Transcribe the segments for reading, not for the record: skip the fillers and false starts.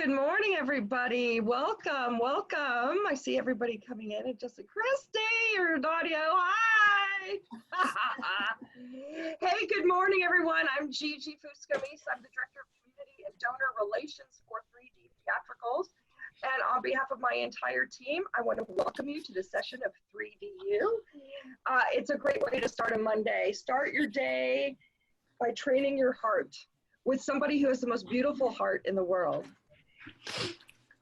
Good morning, everybody. Welcome, welcome. I see everybody coming in. And just Christy, you're in audio. Hi. Hey, good morning, everyone. I'm Gigi Fuscamis. I'm the Director of Community and Donor Relations for 3D Theatricals. And on behalf of my entire team, I want to welcome you to this session of 3D+U. It's a great way to start a Monday. Start your day by training your heart with somebody who has the most beautiful heart in the world,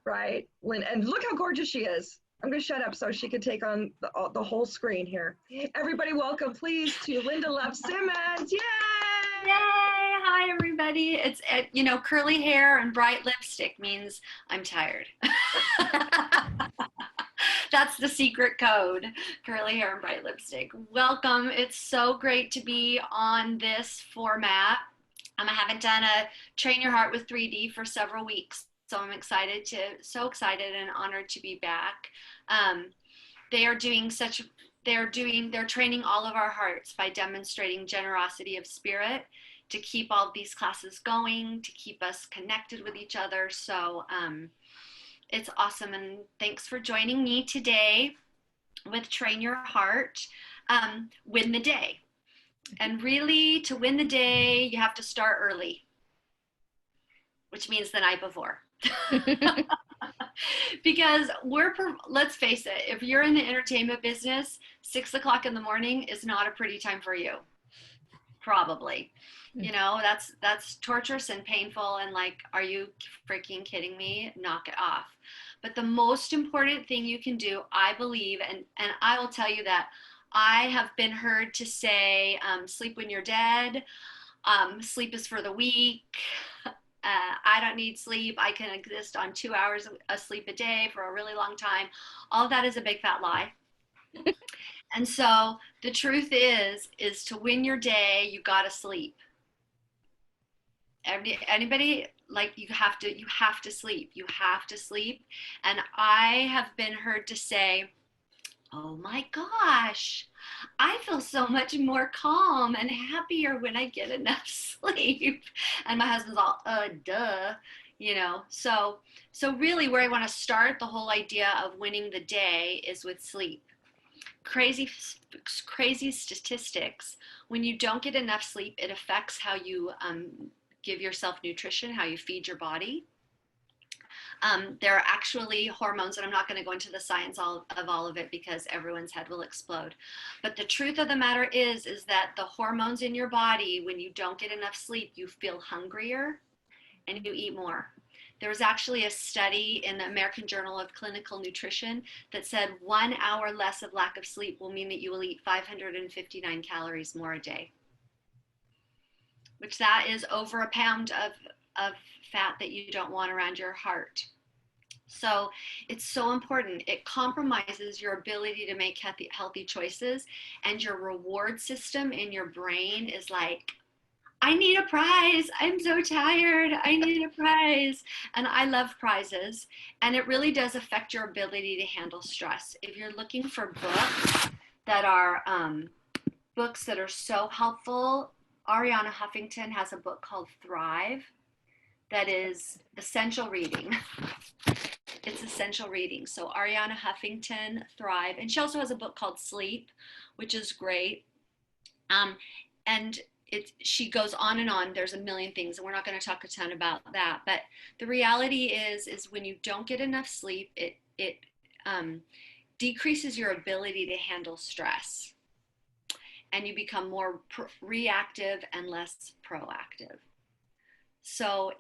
right? And look how gorgeous she is. I'm going to shut up so she can take on the whole screen here. Everybody welcome, please, to Linda Love-Simmons. Yay! Yay! Hi, everybody. It's, curly hair and bright lipstick means I'm tired. That's the secret code, curly hair and bright lipstick. Welcome. It's so great to be on this format. I haven't done a Train Your Heart with 3D for several weeks, so I'm so excited and honored to be back. They're training all of our hearts by demonstrating generosity of spirit to keep all these classes going, to keep us connected with each other. So it's awesome, and thanks for joining me today with Train Your Heart, Win the Day. And really, to win the day, you have to start early, which means the night before. Because let's face it, if you're in the entertainment business, 6 o'clock in the morning is not a pretty time for you. Probably. You know, that's torturous and painful, and like, are you freaking kidding me? Knock it off. But the most important thing you can do, I believe, and I will tell you that I have been heard to say, sleep when you're dead, sleep is for the weak, I don't need sleep, I can exist on 2 hours of sleep a day for a really long time. All of that is a big fat lie. And so the truth is to win your day, you gotta sleep. Anybody, like, you have to sleep. You have to sleep. And I have been heard to say, oh my gosh, I feel so much more calm and happier when I get enough sleep. And my husband's all, duh, you know. So really where I want to start the whole idea of winning the day is with sleep. Crazy statistics. When you don't get enough sleep, it affects how you give yourself nutrition, how you feed your body. There are actually hormones, and I'm not going to go into the science of all of it because everyone's head will explode. But the truth of the matter is that the hormones in your body, when you don't get enough sleep, you feel hungrier and you eat more. There was actually a study in the American Journal of Clinical Nutrition that said 1 hour less of lack of sleep will mean that you will eat 559 calories more a day, which that is over a pound of fat that you don't want around your heart. So it's so important. It compromises your ability to make healthy choices, and your reward system in your brain is like, I need a prize. I'm so tired. I need a prize. And I love prizes. And it really does affect your ability to handle stress. If you're looking for books that are so helpful, Arianna Huffington has a book called Thrive that is essential reading. It's essential reading. So Arianna Huffington, Thrive. And she also has a book called Sleep, which is great. And she goes on and on. There's a million things, and we're not going to talk a ton about that. But the reality is when you don't get enough sleep, it decreases your ability to handle stress. And you become more reactive and less proactive. So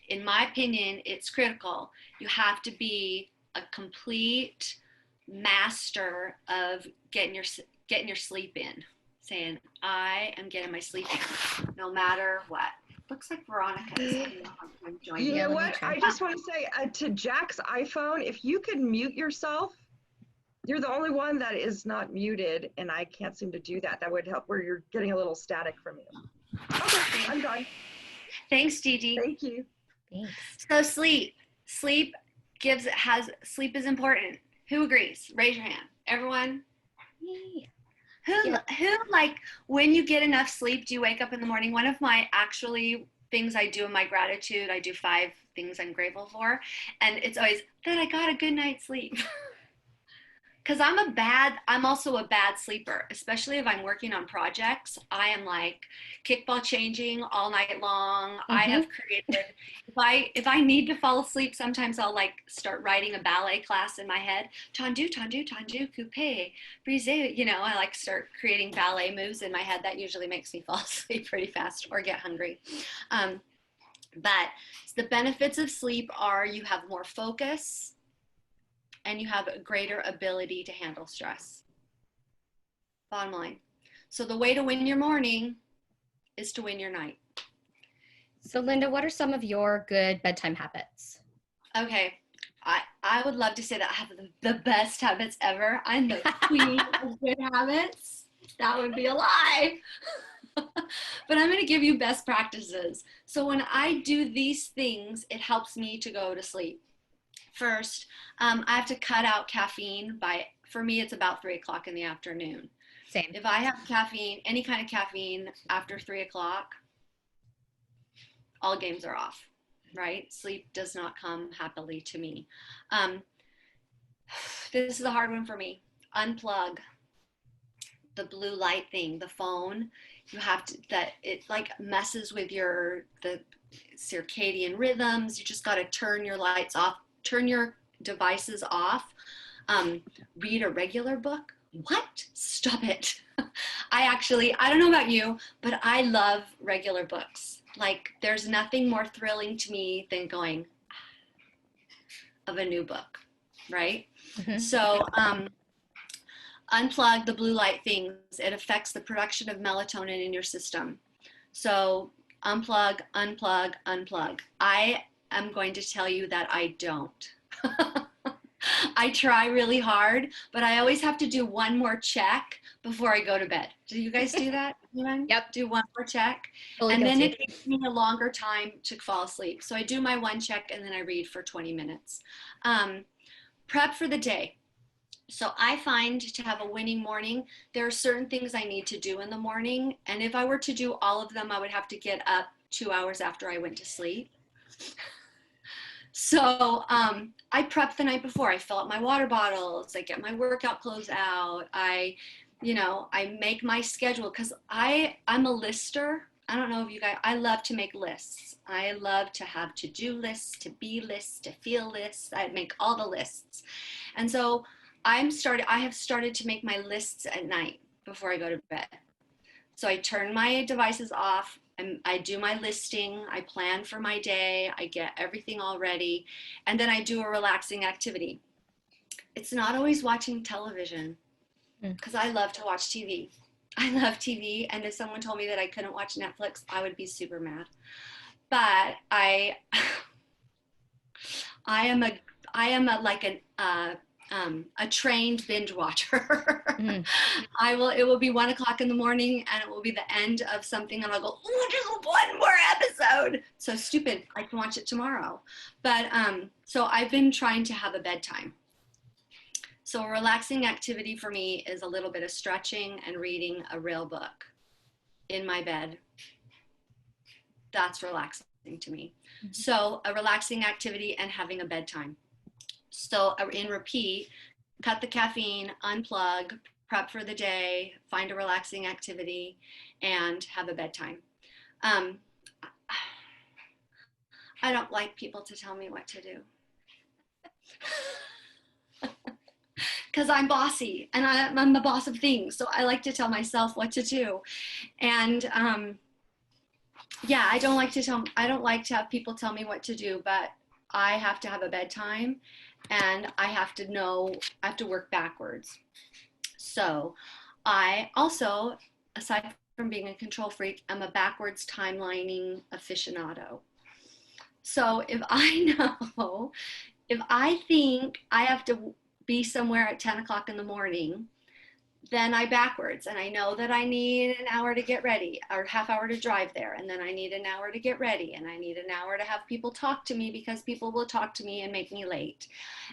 in my opinion, it's critical. You have to be a complete master of getting your sleep in, saying, I am getting my sleep in, no matter what. Looks like Veronica is joining. You know what? I just want to say to Jack's iPhone, if you could mute yourself, you're the only one that is not muted, and I can't seem to do that. That would help where you're getting a little static from you. Okay, I'm done. Thanks, Gigi. Thank you. Thanks. So sleep is important. Who agrees? Raise your hand. Everyone? Yeah. Who like, when you get enough sleep, do you wake up in the morning? One of my actually things I do in my gratitude. I do 5 things I'm grateful for. And it's always that I got a good night's sleep. Because I'm also a bad sleeper, especially if I'm working on projects. I am like kickball changing all night long. I have created, if I need to fall asleep, sometimes I'll like start writing a ballet class in my head. Tendu, tendu, tendu, coupe, brise. You know, I like start creating ballet moves in my head. That usually makes me fall asleep pretty fast or get hungry. But the benefits of sleep are you have more focus, and you have a greater ability to handle stress. Bottom line. So the way to win your morning is to win your night. So Linda, what are some of your good bedtime habits? Okay, I would love to say that I have the best habits ever. I'm the queen of good habits. That would be a lie. But I'm going to give you best practices. So when I do these things, it helps me to go to sleep. First, I have to cut out caffeine for me, it's about 3 o'clock in the afternoon. Same. If I have caffeine, any kind of caffeine after 3 o'clock, all games are off, right? Sleep does not come happily to me. This is a hard one for me. Unplug the blue light thing, the phone. You have to, it like messes with the circadian rhythms. You just got to turn your lights off. Turn your devices off. Read a regular book. What? Stop it. I don't know about you, but I love regular books. Like there's nothing more thrilling to me than going of a new book, right? So unplug the blue light things. It affects the production of melatonin in your system. So unplug, unplug, unplug. I'm going to tell you that I don't. I try really hard, but I always have to do one more check before I go to bed. Do you guys do that? Yep. Do one more check. Fully and guilty. then it takes me a longer time to fall asleep. So I do my one check and then I read for 20 minutes. Prep for the day. So I find to have a winning morning, there are certain things I need to do in the morning. And if I were to do all of them, I would have to get up 2 hours after I went to sleep. So I prep the night before. I fill up my water bottles. I get my workout clothes out. I make my schedule because I'm a lister. I don't know if you guys, I love to make lists. I love to have to-do lists, to be lists, to feel lists. I make all the lists. And so I have started to make my lists at night before I go to bed. So I turn my devices off. I do my listing, I plan for my day, I get everything all ready, and then I do a relaxing activity. It's not always watching television, because I love to watch TV. I love TV, and if someone told me that I couldn't watch Netflix, I would be super mad. But I am a trained binge watcher. It will be 1 o'clock in the morning and it will be the end of something and I'll go, oh, just one more episode. So stupid, I can watch it tomorrow. But so I've been trying to have a bedtime. So a relaxing activity for me is a little bit of stretching and reading a real book in my bed. That's relaxing to me. So a relaxing activity and having a bedtime. So in repeat, cut the caffeine, unplug, prep for the day, find a relaxing activity, and have a bedtime. I don't like people to tell me what to do. Because I'm bossy and I'm the boss of things. So I like to tell myself what to do. And yeah, I don't like to have people tell me what to do, but I have to have a bedtime. And I have to work backwards. So I also, aside from being a control freak, I'm a backwards timelining aficionado. So if I think I have to be somewhere at 10 o'clock in the morning, then I backwards, and I know that I need an hour to get ready or half hour to drive there. And then I need an hour to get ready, and I need an hour to have people talk to me because people will talk to me and make me late.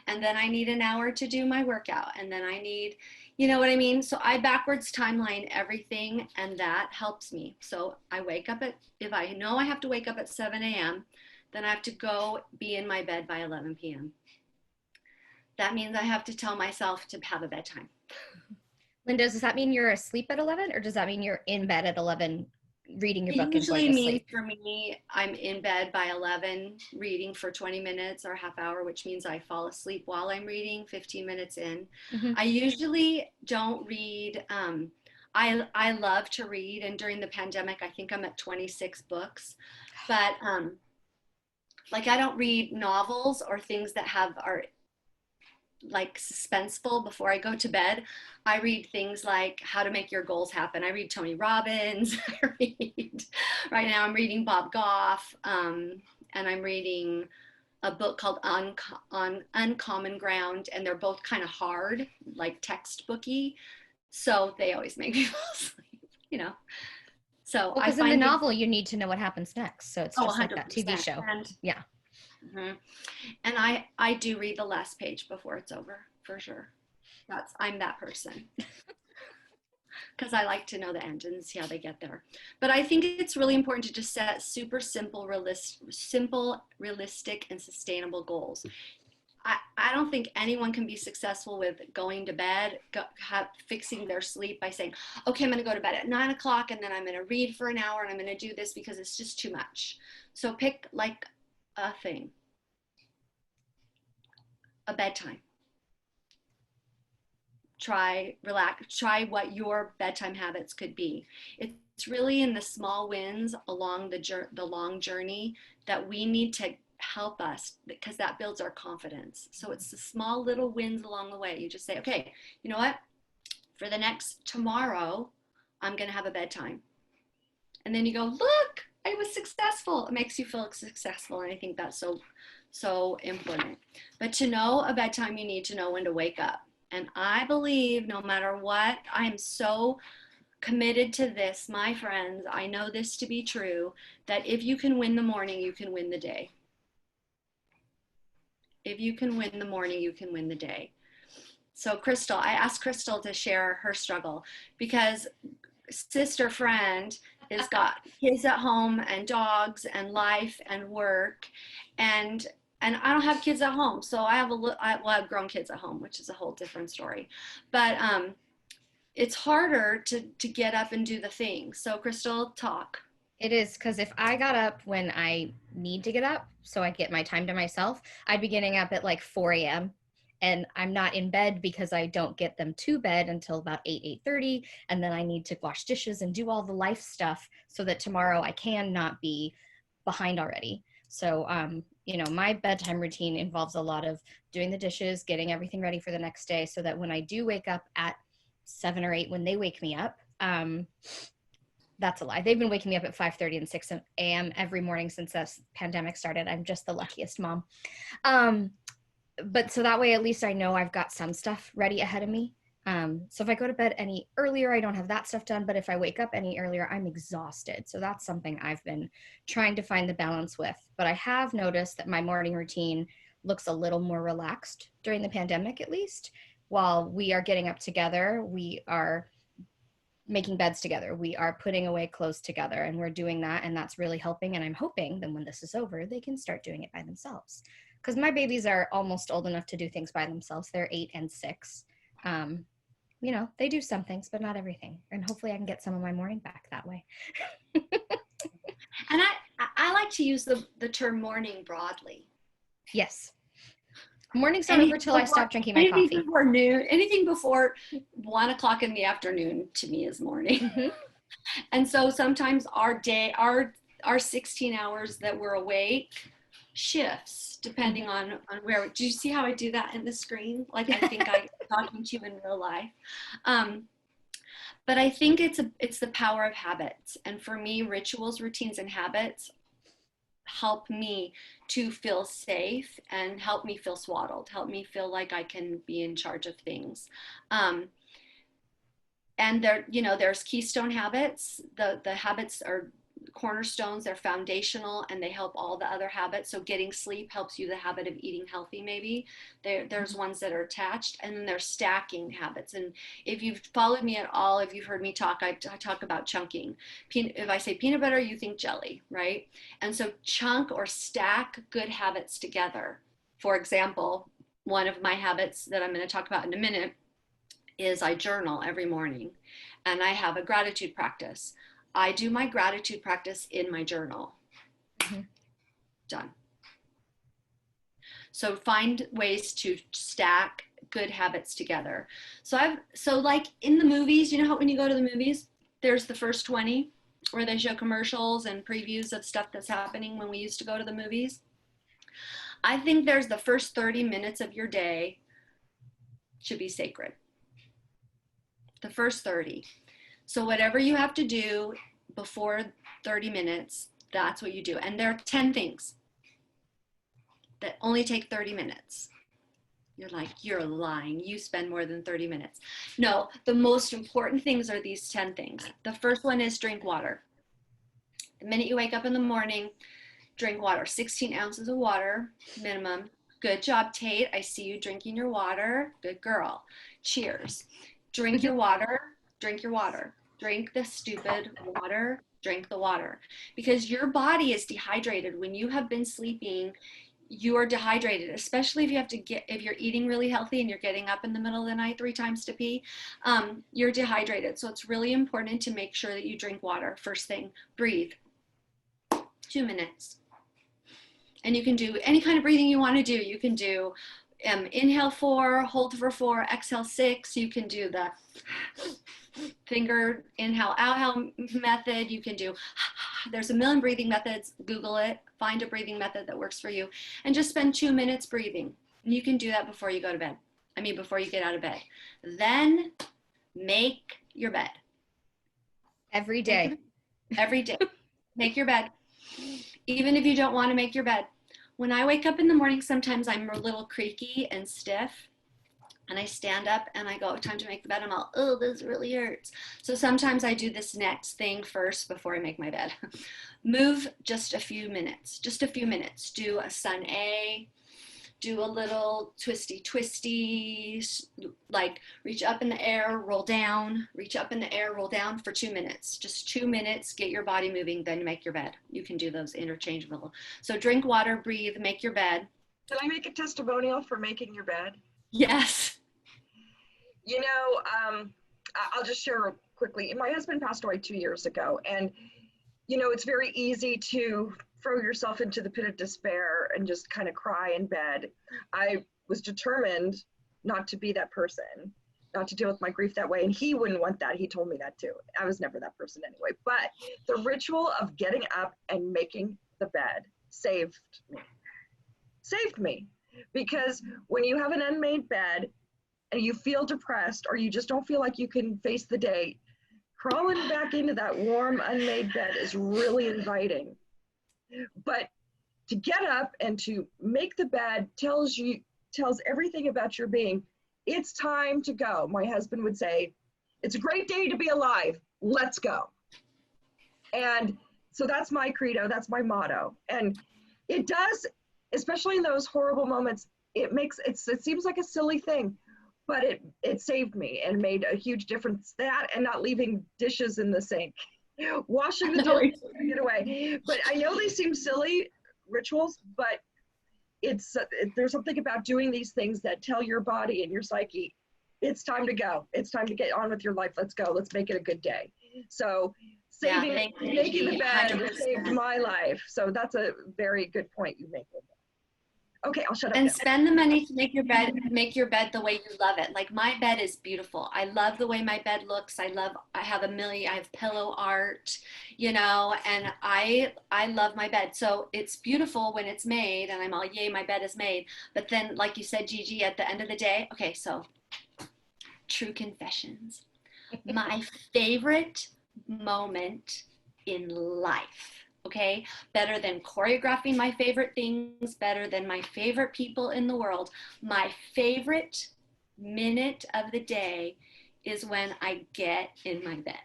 And then I need an hour to do my workout. And then I need, you know what I mean? So I backwards timeline everything, and that helps me. So I wake up if I know I have to wake up at 7 a.m., then I have to go be in my bed by 11 p.m. That means I have to tell myself to have a bedtime. Linda, does that mean you're asleep at 11, or does that mean you're in bed at 11 reading your It book and going usually to means sleep? for me, I'm in bed by 11, reading for 20 minutes or a half hour, which means I fall asleep while I'm reading 15 minutes in. Mm-hmm. I usually don't read. I love to read, and during the pandemic, I think I'm at 26 books. But like I don't read novels or things that are like suspenseful before I go to bed. I read things like How to Make Your Goals Happen. I read Tony Robbins. Right now I'm reading Bob Goff, and I'm reading a book called on Uncommon Ground, and they're both kind of hard, like textbooky. So they always make me fall asleep. So Well, I because in the find novel, you need to know what happens next. So it's just like that 100%. TV show. Yeah. Mm-hmm. And I do read the last page before it's over, for sure. I'm that person. Because I like to know the end and see how they get there. But I think it's really important to just set super simple, realistic, and sustainable goals. I don't think anyone can be successful with going to bed, fixing their sleep by saying, okay, I'm going to go to bed at 9 o'clock and then I'm going to read for an hour and I'm going to do this because it's just too much. So pick like a thing, a bedtime. Try what your bedtime habits could be. It's really in the small wins along the long journey that we need to help us, because that builds our confidence. So it's the small little wins along the way. You just say, okay, you know what? For the next tomorrow, I'm going to have a bedtime. And then you go, look, I was successful. It makes you feel successful. And I think that's so important. But to know a bedtime, you need to know when to wake up. And I believe no matter what, I am so committed to this, my friends. I know this to be true, that if you can win the morning, you can win the day. If you can win the morning, you can win the day. So Crystal, I asked Crystal to share her struggle because sister friend has got kids at home and dogs and life and work, and I don't have kids at home, so I have grown kids at home, which is a whole different story. But it's harder to get up and do the things. So Crystal, talk. It is, because if I got up when I need to get up, so I get my time to myself, I'd be getting up at like 4 a.m. and I'm not in bed because I don't get them to bed until about 8:30, and then I need to wash dishes and do all the life stuff so that tomorrow I can not be behind already. So, my bedtime routine involves a lot of doing the dishes, getting everything ready for the next day so that when I do wake up at 7 or 8, when they wake me up, that's a lie. They've been waking me up at 5:30 and 6 a.m. every morning since this pandemic started. I'm just the luckiest mom. But so that way, at least I know I've got some stuff ready ahead of me. So if I go to bed any earlier, I don't have that stuff done. But if I wake up any earlier, I'm exhausted. So that's something I've been trying to find the balance with. But I have noticed that my morning routine looks a little more relaxed during the pandemic, at least. While we are getting up together, we are making beds together, we are putting away clothes together, and we're doing that, and that's really helping. And I'm hoping that when this is over, they can start doing it by themselves, because my babies are almost old enough to do things by themselves. They're 8 and 6. They do some things, but not everything, and hopefully I can get some of my morning back that way. And I like to use the term morning broadly. Yes. Morning's not over till I stop drinking my coffee. Anything before noon, anything before 1 o'clock in the afternoon to me is morning. Mm-hmm. And so sometimes our 16 hours that we're awake shifts depending on where. Do you see how I do that in the screen? Like I think I'm talking to you in real life. But I think it's the power of habits. And for me, rituals, routines, and habits help me to feel safe and help me feel swaddled, help me feel like I can be in charge of things. And there, you know, there's keystone habits. The habits are cornerstones, they're foundational, and they help all the other habits. So getting sleep helps you the habit of eating healthy, maybe. There's ones that are attached, and then there's stacking habits. And if you've followed me at all, if you've heard me talk, I talk about chunking. If I say peanut butter, you think jelly, right? And so chunk or stack good habits together. For example, one of my habits that I'm going to talk about in a minute is I journal every morning, and I have a gratitude practice. I do my gratitude practice in my journal. Mm-hmm. Done. So find ways to stack good habits together. So like in the movies, you know how when you go to the movies, there's the first 20 where they show commercials and previews of stuff that's happening when we used to go to the movies. I think there's the first 30 minutes of your day should be sacred. The first 30. So whatever you have to do before 30 minutes, that's what you do. And there are 10 things that only take 30 minutes. You're like, you're lying. You spend more than 30 minutes. No, the most important things are these 10 things. The first one is drink water. The minute you wake up in the morning, drink water. 16 ounces of water, minimum. Good job, Tate. I see you drinking your water. Good girl. Cheers. Drink your water. Drink your water. Drink the stupid water. Drink the water. Because your body is dehydrated. When you have been sleeping, you are dehydrated, especially if you're eating really healthy and you're getting up in the middle of the night 3 times to pee, you're dehydrated. So it's really important to make sure that you drink water. First thing, breathe. 2 minutes. And you can do any kind of breathing you want to do. You can do inhale 4, hold for 4, exhale 6. You can do the finger inhale, exhale method. You can do, there's a million breathing methods. Google it, find a breathing method that works for you, and just spend 2 minutes breathing. And you can do that before you go to bed. Before you get out of bed. Then make your bed. Every day. Every day. Make your bed. Even if you don't want to make your bed. When I wake up in the morning, sometimes I'm a little creaky and stiff, and I stand up and I go, time to make the bed. I'm all, oh, this really hurts. So sometimes I do this next thing first before I make my bed. Move just a few minutes, Do a sun A, do a little twisty, like reach up in the air, roll down, reach up in the air, roll down for 2 minutes. Just 2 minutes, get your body moving, then make your bed. You can do those interchangeable. So drink water, breathe, make your bed. Can I make a testimonial for making your bed? Yes. You know, I'll just share quickly. My husband passed away 2 years ago, and you know, it's very easy to throw yourself into the pit of despair and just kind of cry in bed. I was determined not to be that person, not to deal with my grief that way. And he wouldn't want that. He told me that too. I was never that person anyway. But the ritual of getting up and making the bed saved me. Because when you have an unmade bed and you feel depressed, or you just don't feel like you can face the day, crawling back into that warm, unmade bed is really inviting. But to get up and to make the bed tells everything about your being. It's time to go. My husband would say, it's a great day to be alive. Let's go. And so that's my credo. That's my motto. And it does, especially in those horrible moments, it seems like a silly thing, but it saved me and made a huge difference. That and not leaving dishes in the sink. Washing the dishes, get away. But I know they seem silly rituals, but there's something about doing these things that tell your body and your psyche, it's time to go. It's time to get on with your life. Let's go. Let's make it a good day. So making the bed saved my life. So that's a very good point you make. Okay, I'll shut up. And now. spend the money to make your bed the way you love it. Like my bed is beautiful. I love the way my bed looks. I have pillow art, you know, and I love my bed. So it's beautiful when it's made and I'm all, yay, my bed is made. But then, like you said, Gigi, at the end of the day, okay, so true confessions. My favorite moment in life, okay, better than choreographing my favorite things, better than my favorite people in the world, my favorite minute of the day is when I get in my bed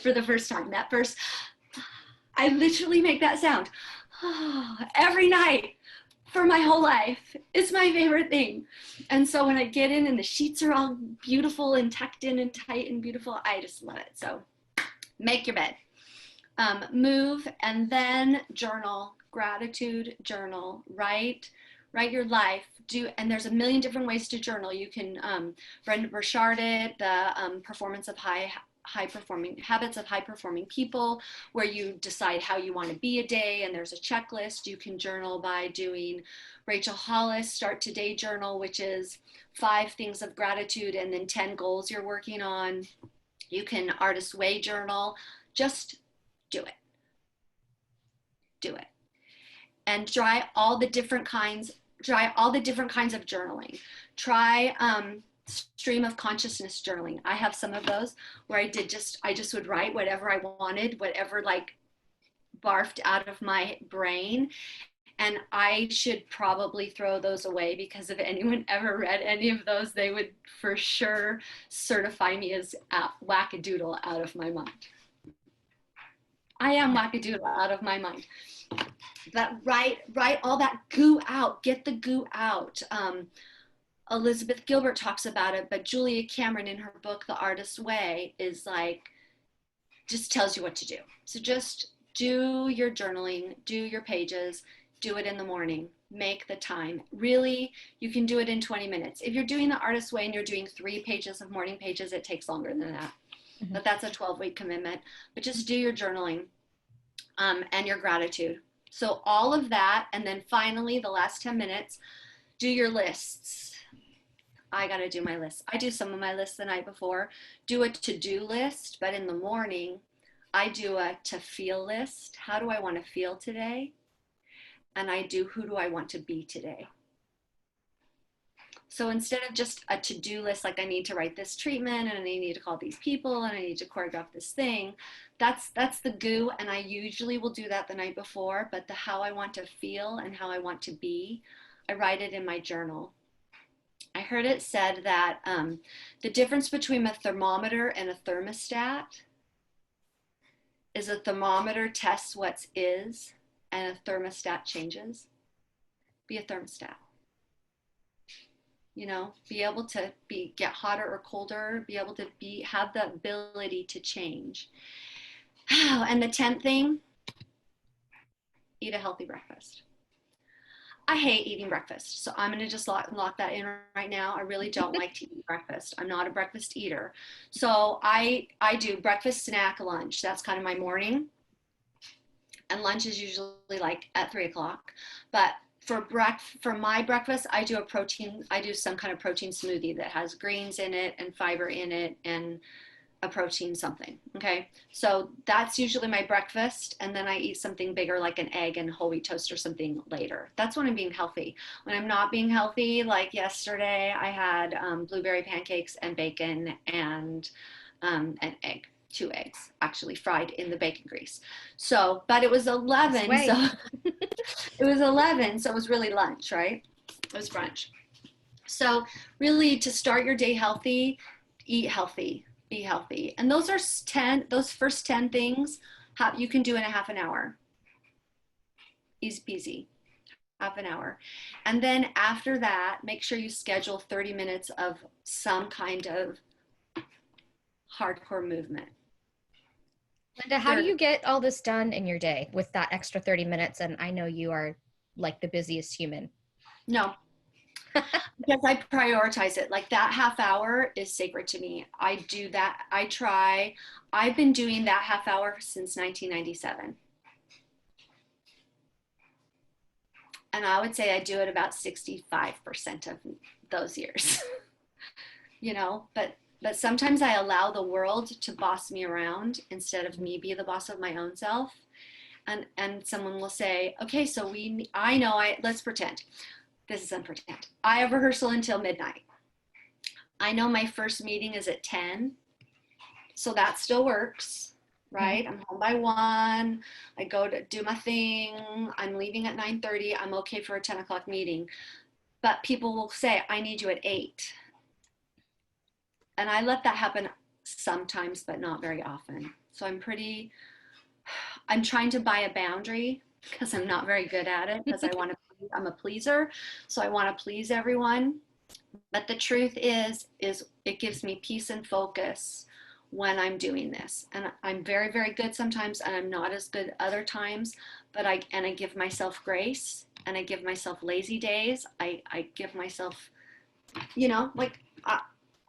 for the first time. That first, I literally make that sound every night for my whole life. It's my favorite thing. And so when I get in and the sheets are all beautiful and tucked in and tight and beautiful, I just love it. So make your bed, move, and then journal, gratitude journal, write your life. And there's a million different ways to journal. You can, Brenda Burchard it, the Performance of Habits of High Performing People, where you decide how you want to be a day, and there's a checklist. You can journal by doing Rachel Hollis Start Today Journal, which is 5 things of gratitude and then 10 goals you're working on. You can Artist Way journal. Just do it. Do it. And try all the different kinds of journaling. Try stream of consciousness journaling. I have some of those where I just would write whatever I wanted, whatever like barfed out of my brain. And I should probably throw those away, because if anyone ever read any of those, they would for sure certify me as wackadoodle out of my mind. I am wackadoodle out of my mind. But write all that goo out. Get the goo out. Elizabeth Gilbert talks about it, but Julia Cameron in her book, The Artist's Way, is like, just tells you what to do. So just do your journaling, do your pages, do it in the morning, make the time. Really, you can do it in 20 minutes. If you're doing The Artist's Way and you're doing 3 pages of morning pages, it takes longer than that. Mm-hmm. But that's a 12-week commitment. But just do your journaling and your gratitude. So all of that, and then finally, the last 10 minutes, do your lists. I got to do my list. I do some of my lists the night before, do a to-do list, but in the morning, I do a to-feel list. How do I want to feel today? And I do, who do I want to be today? So instead of just a to-do list, like I need to write this treatment and I need to call these people and I need to choreograph this thing, that's the goo. And I usually will do that the night before, but the how I want to feel and how I want to be, I write it in my journal. I heard it said that the difference between a thermometer and a thermostat is a thermometer tests what is and a thermostat changes. Be a thermostat. You know, be able to get hotter or colder, be able to have the ability to change. And the 10th thing, eat a healthy breakfast. I hate eating breakfast, so I'm going to just lock that in right now. I really don't like to eat breakfast. I'm not a breakfast eater. So I do breakfast, snack, lunch. That's kind of my morning. And lunch is usually like at 3 o'clock. But for my breakfast, I do some kind of protein smoothie that has greens in it and fiber in it and a protein something. Okay, so that's usually my breakfast, and then I eat something bigger like an egg and whole wheat toast or something later. That's when I'm being healthy. When I'm not being healthy, like yesterday, I had blueberry pancakes and bacon and an egg. 2 eggs actually fried in the bacon grease. So, but it was 11. So it was 11. So it was really lunch, right? It was brunch. So really, to start your day healthy, eat healthy, be healthy. And those first 10 things you can do in a half an hour. Easy peasy, half an hour. And then after that, make sure you schedule 30 minutes of some kind of hardcore movement. Linda, how do you get all this done in your day with that extra 30 minutes? And I know you are like the busiest human. No, because I prioritize it. Like that half hour is sacred to me. I do that. I've been doing that half hour since 1997. And I would say I do it about 65% of those years, you know, but sometimes I allow the world to boss me around instead of me be the boss of my own self. And someone will say, okay, so let's pretend. This isn't pretend. I have rehearsal until midnight. I know my first meeting is at 10. So that still works, right? I'm home by 1. I go to do my thing. I'm leaving at 9:30. I'm okay for a 10 o'clock meeting. But people will say, I need you at 8. And I let that happen sometimes, but not very often. So I'm trying to buy a boundary because I'm not very good at it, because I'm a pleaser. So I want to please everyone. But the truth is it gives me peace and focus when I'm doing this. And I'm very, very good sometimes, and I'm not as good other times, but I give myself grace, and I give myself lazy days. I give myself, like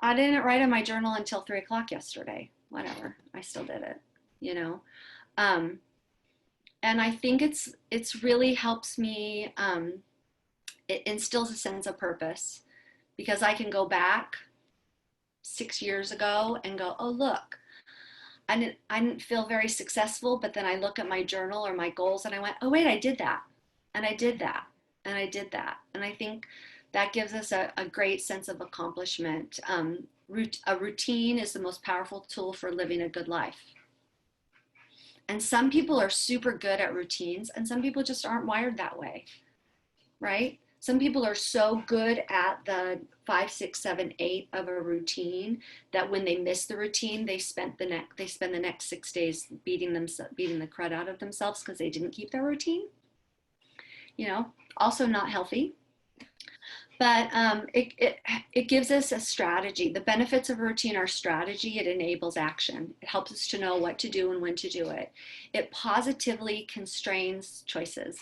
I didn't write in my journal until 3 o'clock yesterday. Whatever, I still did it, and I think it's really helps me. It instills a sense of purpose, because I can go back 6 years ago and go, oh, look, I didn't feel very successful, but then I look at my journal or my goals and I went, oh, wait, I did that. And I did that. And I did that. And I think that gives us a great sense of accomplishment. A routine is the most powerful tool for living a good life. And some people are super good at routines, and some people just aren't wired that way, right? Some people are so good at the 5, 6, 7, 8 of a routine that when they miss the routine, they spend the next 6 days beating the crud out of themselves because they didn't keep their routine. Also not healthy. But it gives us a strategy. The benefits of a routine are strategy. It enables action. It helps us to know what to do and when to do it. It positively constrains choices.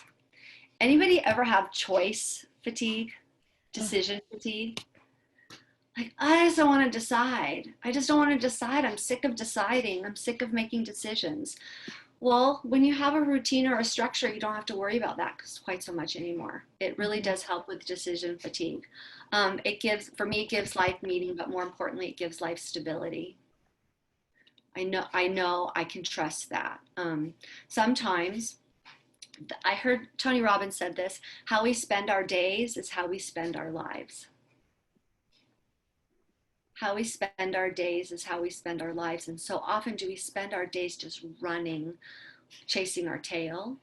Anybody ever have choice fatigue, decision fatigue? Like, I just don't want to decide. I just don't want to decide. I'm sick of deciding. I'm sick of making decisions. Well, when you have a routine or a structure, you don't have to worry about that quite so much anymore. It really does help with decision fatigue. It gives life meaning, but more importantly, it gives life stability. I know I can trust that. Sometimes, I heard Tony Robbins said this, how we spend our days is how we spend our lives. How we spend our days is how we spend our lives. And so often do we spend our days just running, chasing our tail.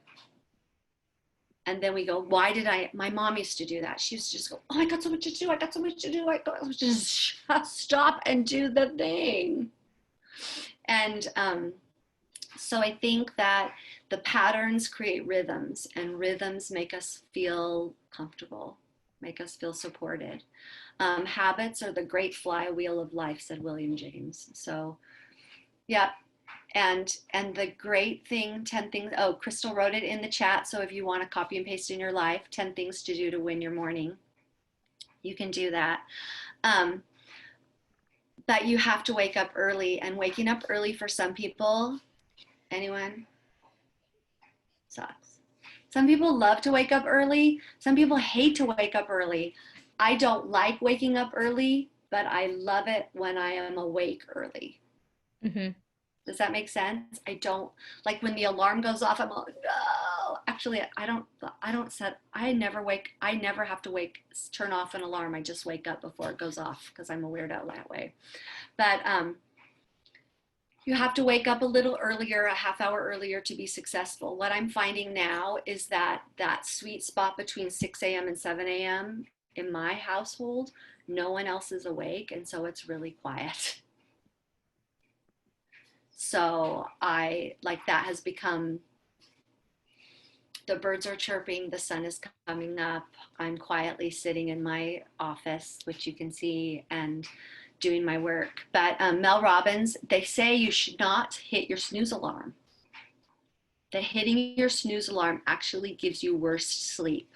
And then we go, my mom used to do that. She used to just go, oh, I got so much to do. I got so much to do. I got to just stop and do the thing. And so I think that the patterns create rhythms, and rhythms make us feel comfortable, make us feel supported. Habits are the great flywheel of life, said William James. So, yeah. And the great thing, 10 things, Crystal wrote it in the chat. So if you want to copy and paste in your life, 10 things to do to win your morning, you can do that. But you have to wake up early, and waking up early for some people, anyone? Sucks. Some people love to wake up early. Some people hate to wake up early. I don't like waking up early, but I love it when I am awake early. Mm-hmm. Does that make sense? I don't like when the alarm goes off. I'm like, no. Actually, I never have to turn off an alarm. I just wake up before it goes off because I'm a weirdo that way. But you have to wake up a little earlier, a half hour earlier, to be successful. What I'm finding now is that sweet spot between 6 a.m. and 7 a.m. in my household, no one else is awake, and so it's really quiet. So that has become, the birds are chirping, the sun is coming up, I'm quietly sitting in my office, which you can see, and doing my work. But Mel Robbins, they say you should not hit your snooze alarm. That hitting your snooze alarm actually gives you worse sleep.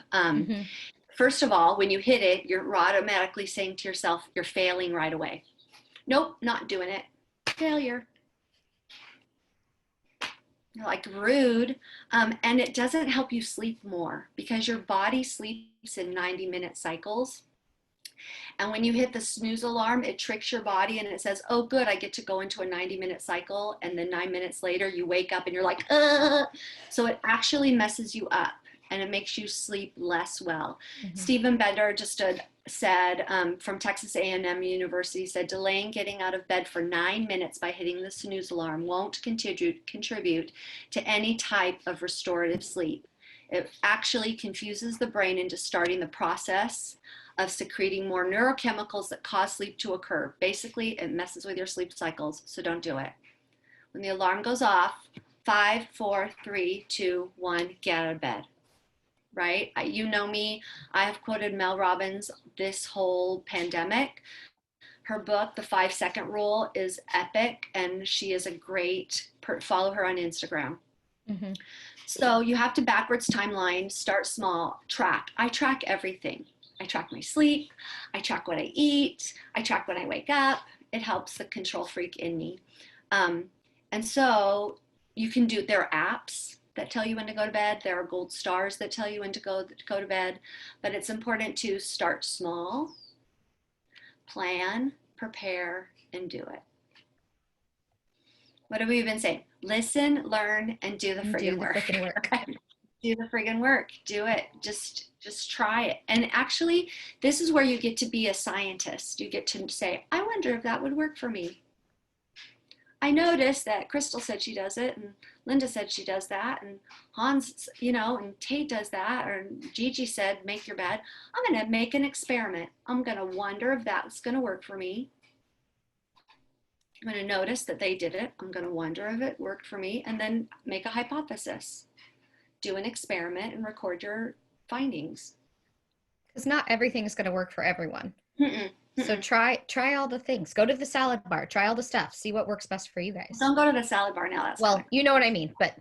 First of all, when you hit it, you're automatically saying to yourself, you're failing right away. Nope, not doing it. Failure. You're like, rude. And it doesn't help you sleep more, because your body sleeps in 90-minute cycles. And when you hit the snooze alarm, it tricks your body and it says, oh, good, I get to go into a 90-minute cycle. And then 9 minutes later, you wake up and you're like, ugh. So it actually messes you up, and it makes you sleep less well. Mm-hmm. Stephen Bender just said, from Texas A&M University, said, delaying getting out of bed for 9 minutes by hitting the snooze alarm won't contribute to any type of restorative sleep. It actually confuses the brain into starting the process of secreting more neurochemicals that cause sleep to occur. Basically, it messes with your sleep cycles, so don't do it. When the alarm goes off, 5, 4, 3, 2, 1, get out of bed. Right? You know me, I have quoted Mel Robbins this whole pandemic. Her book, The 5-Second Rule, is epic, and she is a great, follow her on Instagram. Mm-hmm. So you have to backwards timeline, start small, track. I track everything. I track my sleep. I track what I eat. I track when I wake up. It helps the control freak in me. And so you can do, there are apps that tell you when to go to bed. There are gold stars that tell you when to go to bed. But it's important to start small, plan, prepare, and do it. What have we been saying? Listen, learn, and do the friggin' work. Do the friggin' work. Do it. Just try it. And actually, this is where you get to be a scientist. You get to say, I wonder if that would work for me. I noticed that Crystal said she does it, and Linda said she does that, and Hans, and Tate does that, or Gigi said, make your bed. I'm going to make an experiment. I'm going to wonder if that's going to work for me. I'm going to notice that they did it. I'm going to wonder if it worked for me, and then make a hypothesis. Do an experiment and record your findings. Because not everything is going to work for everyone. Mm-mm. So try all the things. Go to the salad bar. Try all the stuff. See what works best for you guys. Don't go to the salad bar now. That's well, fine. You know what I mean. But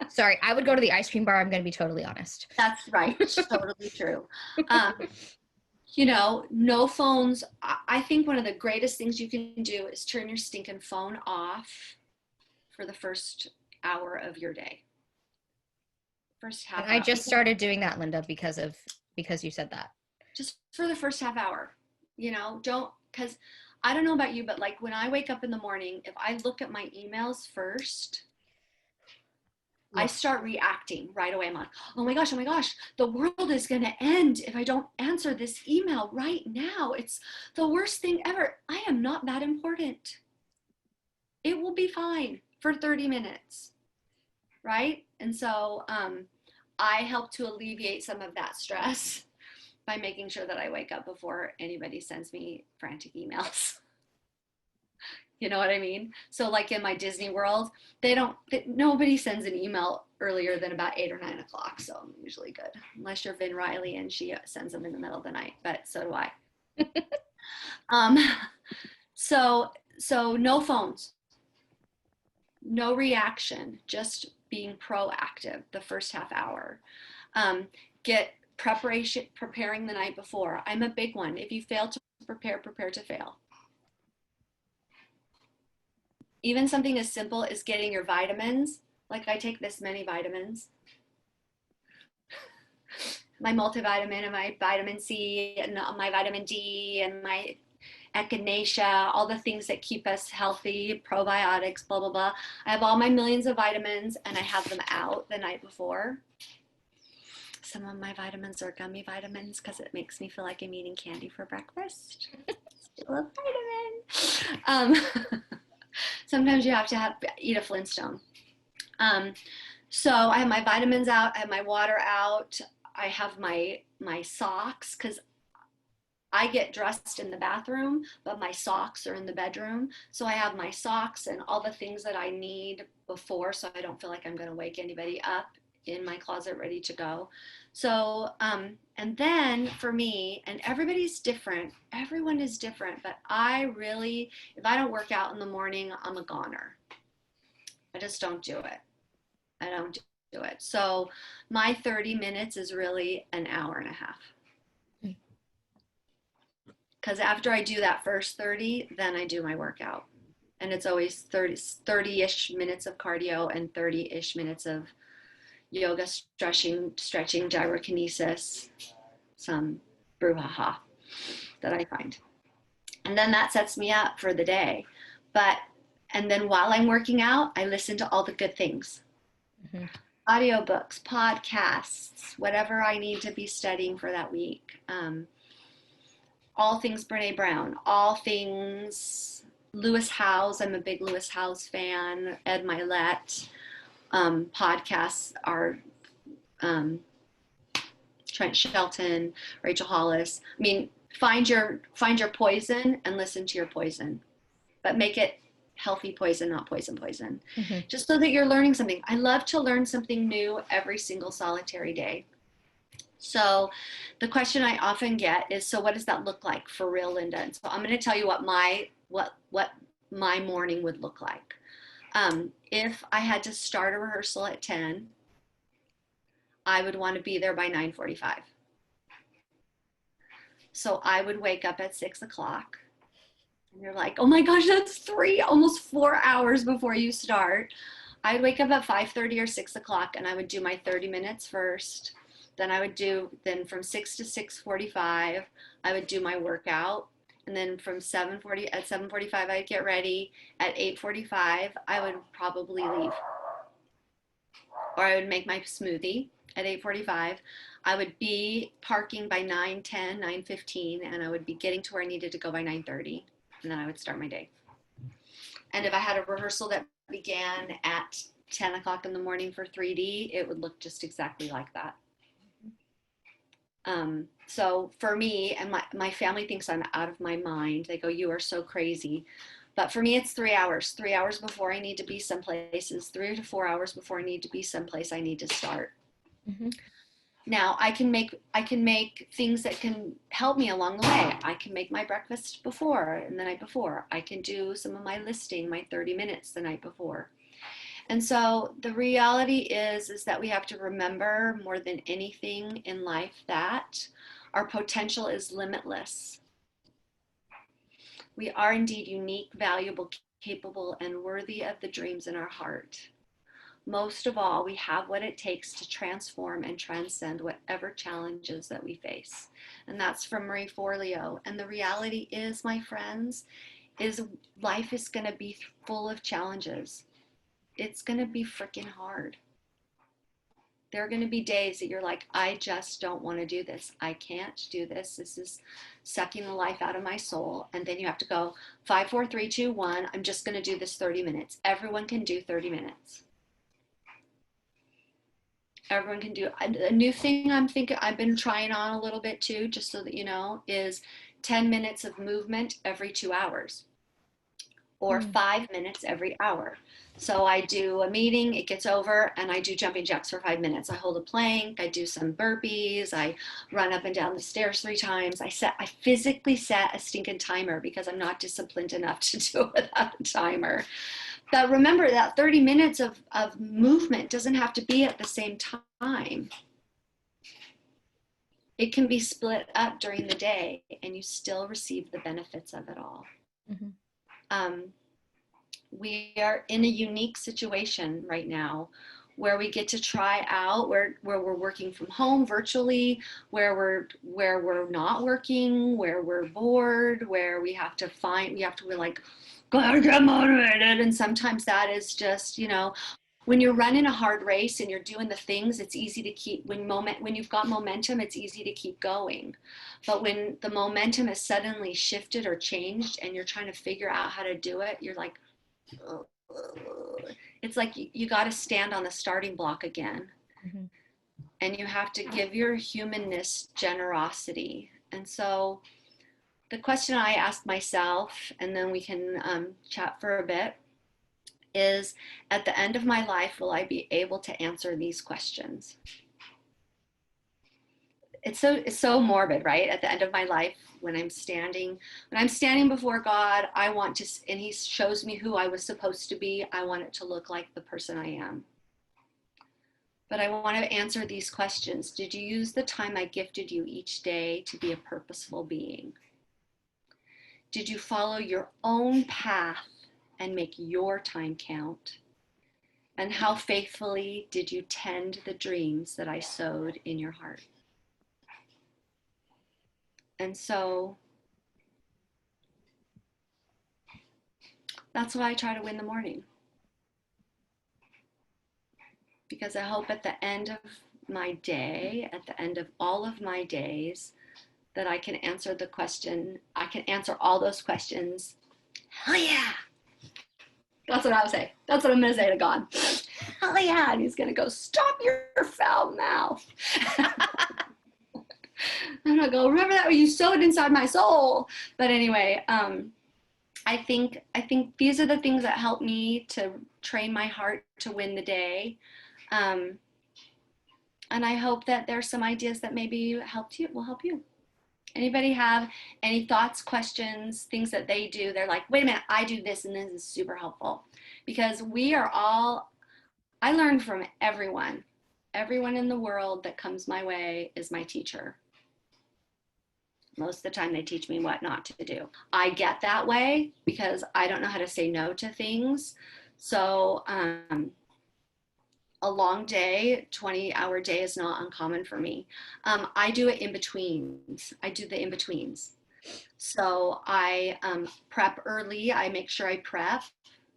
sorry, I would go to the ice cream bar. I'm going to be totally honest. That's right. Totally true. No phones. I think one of the greatest things you can do is turn your stinking phone off for the first hour of your day. First half hour. I just started doing that, Linda, because you said that. Just for the first half hour, because I don't know about you, but like when I wake up in the morning, if I look at my emails first, I start reacting right away. I'm like, oh my gosh, the world is going to end if I don't answer this email right now. It's the worst thing ever. I am not that important. It will be fine for 30 minutes, right? And so I help to alleviate some of that stress by making sure that I wake up before anybody sends me frantic emails. You know what I mean? So like in my Disney world, nobody sends an email earlier than about 8 or 9 o'clock. So I'm usually good, unless you're Vin Riley and she sends them in the middle of the night, but so do I. So no phones, no reaction, just being proactive the first half hour. Get preparing the night before. I'm a big one. If you fail to prepare to fail. Even something as simple as getting your vitamins. Like I take this many vitamins. My multivitamin and my vitamin C and my vitamin D and my echinacea, all the things that keep us healthy, probiotics, blah, blah, blah. I have all my millions of vitamins and I have them out the night before. Some of my vitamins are gummy vitamins because it makes me feel like I'm eating candy for breakfast. Still a vitamin. Sometimes you have to eat a Flintstone. So I have my vitamins out. I have my water out. I have my socks because I get dressed in the bathroom, but my socks are in the bedroom. So I have my socks and all the things that I need before, so I don't feel like I'm going to wake anybody up, in my closet ready to go. So, and then for me, and everybody's different, everyone is different, but I really, if I don't work out in the morning, I'm a goner. I just don't do it. I don't do it. So my 30 minutes is really an hour and a half. Because after I do that first 30, then I do my workout. And it's always 30-ish minutes of cardio and 30-ish minutes of yoga, stretching, gyrokinesis, some brouhaha that I find. And then that sets me up for the day. And then while I'm working out, I listen to all the good things. Mm-hmm. Audiobooks, podcasts, whatever I need to be studying for that week. All things Brene Brown, all things Lewis Howes. I'm a big Lewis Howes fan. Ed Milet. Podcasts are Trent Shelton, Rachel Hollis. I mean, find your poison and listen to your poison, but make it healthy poison, not poison. Just so that you're learning something. I love to learn something new every single solitary day. So the question I often get is, so what does that look like for real, Linda? And so I'm going to tell you what my morning would look like. If I had to start a rehearsal at 10, I would want to be there by 9:45. So I would wake up at 6 o'clock. And you're like, oh my gosh, that's almost 4 hours before you start. I'd wake up at 5:30 or 6 o'clock, and I would do my 30 minutes first. Then from 6 to 6:45, I would do my workout. And then from 7:45, I'd get ready. At 8:45, I would probably leave. Or I would make my smoothie at 8:45. I would be parking by 9:10, 9:15, and I would be getting to where I needed to go by 9:30. And then I would start my day. And if I had a rehearsal that began at 10 o'clock in the morning for 3D, it would look just exactly like that. So for me, and my family thinks I'm out of my mind. They go, you are so crazy. But for me, it's 3 hours. 3 hours before I need to be someplace is 3 to 4 hours before I need to be someplace I need to start. Now I can make things that can help me along the way. I can make my breakfast before and the night before. I can do some of my listing, my 30 minutes the night before. And so the reality is that we have to remember more than anything in life that our potential is limitless. We are indeed unique, valuable, capable, and worthy of the dreams in our heart. Most of all, we have what it takes to transform and transcend whatever challenges that we face. And that's from Marie Forleo. And the reality is, my friends, is life is going to be full of challenges. It's going to be freaking hard. There are going to be days that you're like, I just don't want to do this. I can't do this. This is sucking the life out of my soul. And then you have to go 5, 4, 3, 2, 1. I'm just going to do this 30 minutes. Everyone can do 30 minutes. Everyone can do. A new thing I've been trying on a little bit too, just so that you know, is 10 minutes of movement every 2 hours, or 5 minutes every hour. So I do a meeting, it gets over, and I do jumping jacks for 5 minutes. I hold a plank, I do some burpees, I run up and down the stairs 3 times. I physically set a stinking timer because I'm not disciplined enough to do it without a timer. But remember that 30 minutes of movement doesn't have to be at the same time. It can be split up during the day and you still receive the benefits of it all. We are in a unique situation right now where we get to try out, where we're working from home virtually, where we're not working, where we're bored, where we're like, gotta get motivated. And sometimes that is just, when you're running a hard race and you're doing the things, it's easy to keep, when you've got momentum, it's easy to keep going. But when the momentum has suddenly shifted or changed and you're trying to figure out how to do it, you're like, ugh. It's like you got to stand on the starting block again. And you have to give your humanness generosity. And so the question I ask myself, and then we can chat for a bit, is at the end of my life, will I be able to answer these questions? It's so morbid, right? At the end of my life, when I'm standing before God, I want to, and he shows me who I was supposed to be, I want it to look like the person I am. But I want to answer these questions. Did you use the time I gifted you each day to be a purposeful being? Did you follow your own path and make your time count? And how faithfully did you tend the dreams that I sowed in your heart? And so that's why I try to win the morning. Because I hope at the end of my day, at the end of all of my days, that I can answer the question, I can answer all those questions. Hell yeah. That's what I'll say. That's what I'm going to say to God. Hell yeah. And he's going to go, stop your foul mouth. And I'll go, remember that when you sewed inside my soul. But anyway, I think these are the things that help me to train my heart to win the day. And I hope that there's some ideas that maybe will help you. Anybody have any thoughts, questions, things that they do? They're like, wait a minute, I do this and this is super helpful. Because I learn from everyone. Everyone in the world that comes my way is my teacher. Most of the time they teach me what not to do. I get that way because I don't know how to say no to things. So a long day, 20-hour day is not uncommon for me. I do it in betweens. I do the in betweens. So I prep early. I make sure I prep.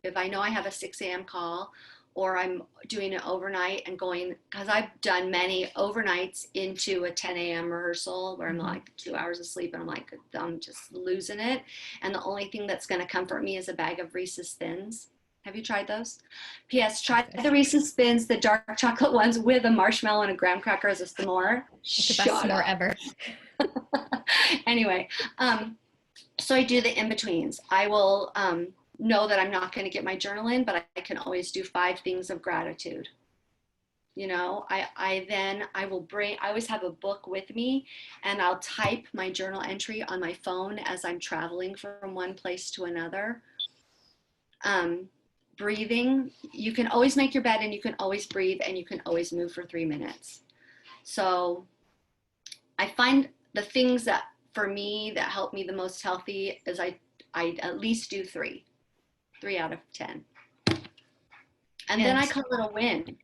If I know I have a 6 a.m. call, or I'm doing it overnight and going, because I've done many overnights into a 10 a.m. rehearsal where I'm like 2 hours of sleep and I'm just losing it. And the only thing that's going to comfort me is a bag of Reese's Thins. Have you tried those? P.S. Try the Reese's Thins, the dark chocolate ones with a marshmallow and a graham cracker as a s'more. It's the best s'more ever. Anyway, so I do the in-betweens. I will know that I'm not going to get my journal in, but I can always do 5 things of gratitude. You know, I always have a book with me, and I'll type my journal entry on my phone as I'm traveling from one place to another. Breathing, you can always make your bed and you can always breathe and you can always move for 3 minutes. So I find the things that for me that help me the most healthy is I at least do 3 out of 10. And then I call it a win.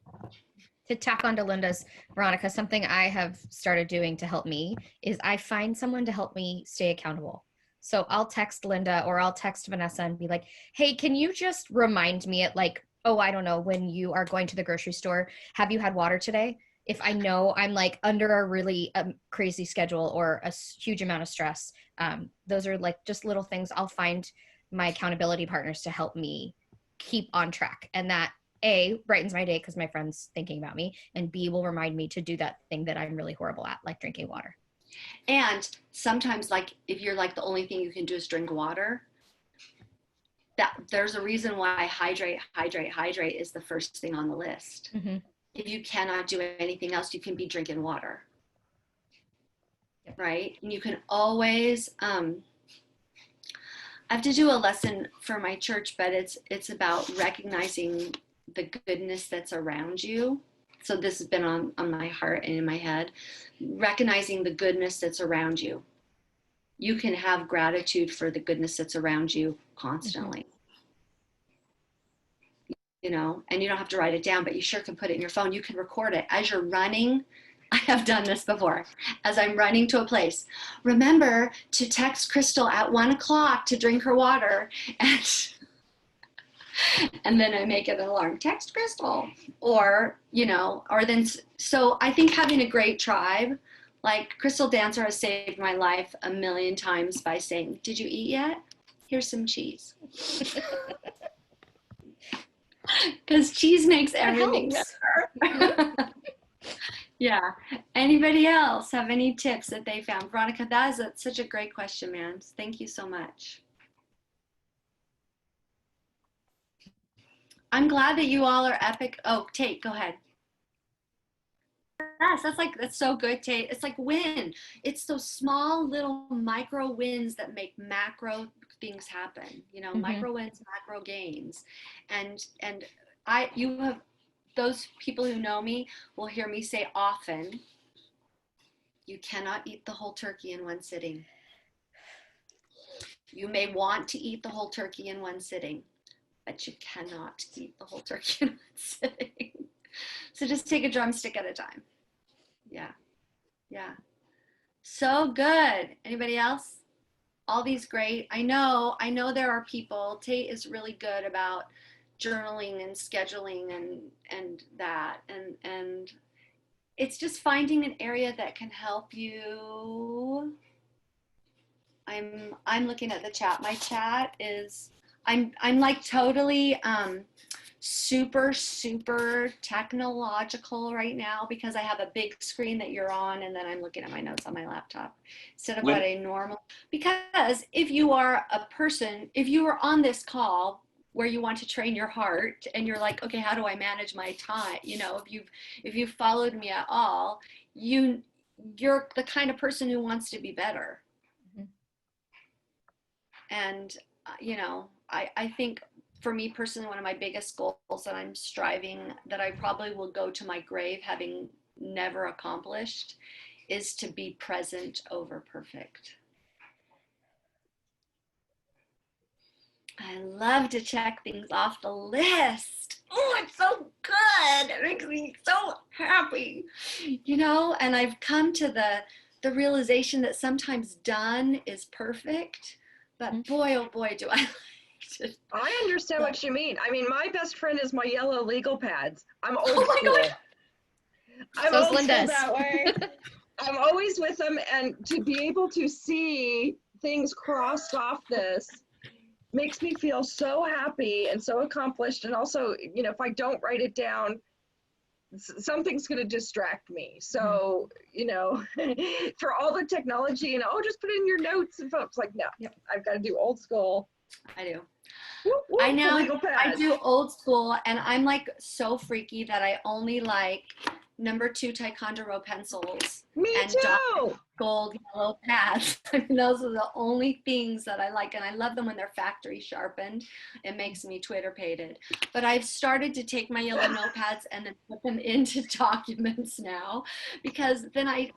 To tack on to Linda's, Veronica, something I have started doing to help me is I find someone to help me stay accountable. So I'll text Linda or I'll text Vanessa and be like, hey, can you just remind me at like, oh, I don't know, when you are going to the grocery store, have you had water today? If I know I'm like under a really crazy schedule or a huge amount of stress, those are like just little things. I'll find my accountability partners to help me keep on track. And that A, brightens my day because my friend's thinking about me, and B, will remind me to do that thing that I'm really horrible at, like drinking water. And sometimes, like, if you're like the only thing you can do is drink water, that there's a reason why hydrate is the first thing on the list. Mm-hmm. If you cannot do anything else, you can be drinking water. Yep. Right? And you can always, I have to do a lesson for my church, but it's about recognizing the goodness that's around you. So this has been on my heart and in my head, recognizing the goodness that's around you. You can have gratitude for the goodness that's around you constantly. Mm-hmm. You know, and you don't have to write it down, but you sure can put it in your phone. You can record it as you're running. I have done this before. As I'm running to a place, remember to text Crystal at 1:00 to drink her water, and then I make it an alarm. Text Crystal, or then. So I think having a great tribe, like Crystal Dancer, has saved my life a million times by saying, "Did you eat yet? Here's some cheese." Because cheese makes everything better. Yeah. Anybody else have any tips that they found? Veronica, that is such a great question, man. Thank you so much. I'm glad that you all are epic. Oh, Tate, go ahead. Yes, that's so good, Tate. It's like win. It's those small little micro wins that make macro things happen. Mm-hmm. Micro wins, macro gains. And you have, those people who know me will hear me say often, you cannot eat the whole turkey in one sitting. You may want to eat the whole turkey in one sitting, but you cannot eat the whole turkey in one sitting. So just take a drumstick at a time. Yeah. So good. Anybody else? All these great. I know there are people. Tate is really good about journaling and scheduling and that, and it's just finding an area that can help you. I'm looking at the chat. My chat is, I'm like totally super, super technological right now because I have a big screen that you're on and then I'm looking at my notes on my laptop instead of what a normal, because if you are a person, if you are on this call where you want to train your heart and you're like, okay, how do I manage my time? You know, if you've followed me at all, you're the kind of person who wants to be better. Mm-hmm. And, you know, I think for me personally, one of my biggest goals that I'm striving, that I probably will go to my grave having never accomplished, is to be present over perfect. I love to check things off the list. Oh, it's so good. It makes me so happy, you know, and I've come to the realization that sometimes done is perfect, but boy, oh boy, do I like to. I understand what you mean. I mean, my best friend is my yellow legal pads. I'm old Oh my school. God. I'm So is old Linda's. school that way. I'm always with them, and to be able to see things crossed off this makes me feel so happy and so accomplished. And also, you know, if I don't write it down, something's going to distract me. So, you know, for all the technology and, oh, just put it in your notes. And folks like, no, I've got to do old school. I do. Whoop, whoop, I do old school, and I'm like so freaky that I only like number 2 Ticonderoga pencils. Me and too. Gold yellow pads. I mean, those are the only things that I like, and I love them when they're factory sharpened. It makes me Twitter-pated. But I've started to take my yellow notepads and then put them into documents now, because then I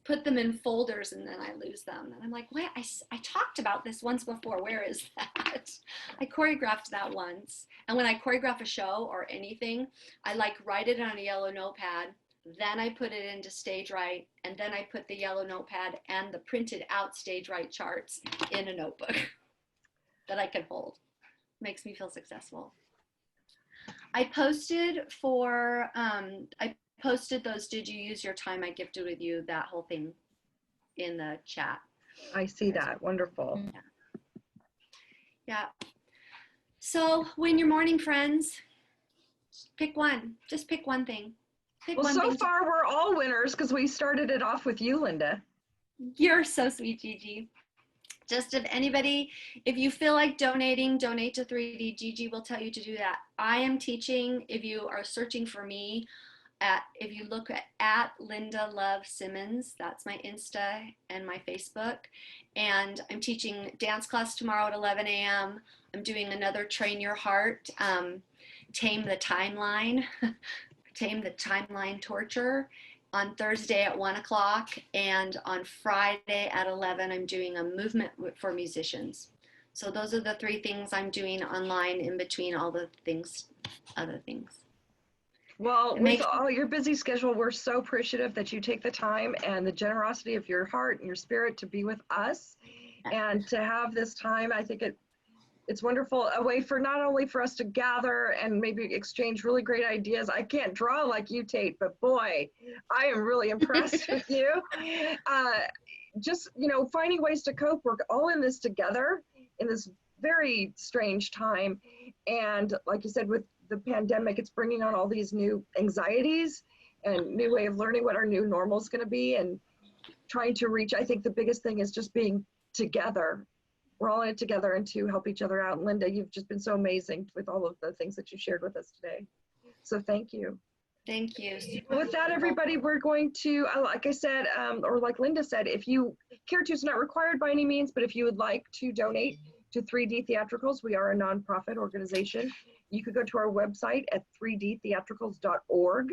put them in folders and then I lose them. And I'm like, wait, I talked about this once before. Where is that? I choreographed that once. And when I choreograph a show or anything, I like write it on a yellow notepad. Then I put it into Stage Right, and then I put the yellow notepad and the printed out Stage Right charts in a notebook that I can hold. Makes me feel successful. I posted those "Did you use your time I gifted with you?" that whole thing in the chat. I see that. Wonderful. Yeah. So win your morning, friends. Pick one. Just pick one thing. Well, so far we're all winners because we started it off with you, Linda. You're so sweet, Gigi. Just if anybody, if you feel like donating, donate to 3D. Gigi will tell you to do that. I am teaching, if you are searching for me, if you look at Linda Love-Simmons, that's my Insta and my Facebook. And I'm teaching dance class tomorrow at 11 a.m. I'm doing another Train Your Heart, Tame the Timeline. Tame the Timeline Torture on Thursday at 1 o'clock, and on Friday at 11 I'm doing a movement for musicians. So those are the 3 things I'm doing online in between all the things, other things. Well, with all your busy schedule, we're so appreciative that you take the time and the generosity of your heart and your spirit to be with us and to have this time. I think it's wonderful, a way for not only for us to gather and maybe exchange really great ideas. I can't draw like you, Tate, but boy, I am really impressed with you. Just, you know, finding ways to cope. We're all in this together in this very strange time. And like you said, with the pandemic, it's bringing on all these new anxieties and new way of learning what our new normal is going to be and trying to reach. I think the biggest thing is just being together. We're all in it together and to help each other out. And Linda, you've just been so amazing with all of the things that you shared with us today. So thank you. Thank you. With that, everybody, we're going to, like I said, or like Linda said, if you care to, it's not required by any means, but if you would like to donate to 3D Theatricals, we are a nonprofit organization. You could go to our website at 3dtheatricals.org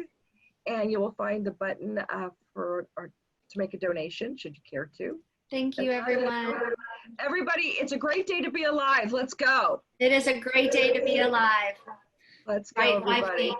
and you will find the button to make a donation, should you care to. Thank you, everyone. Everybody, it's a great day to be alive. Let's go. It is a great day to be alive. Let's go, everybody.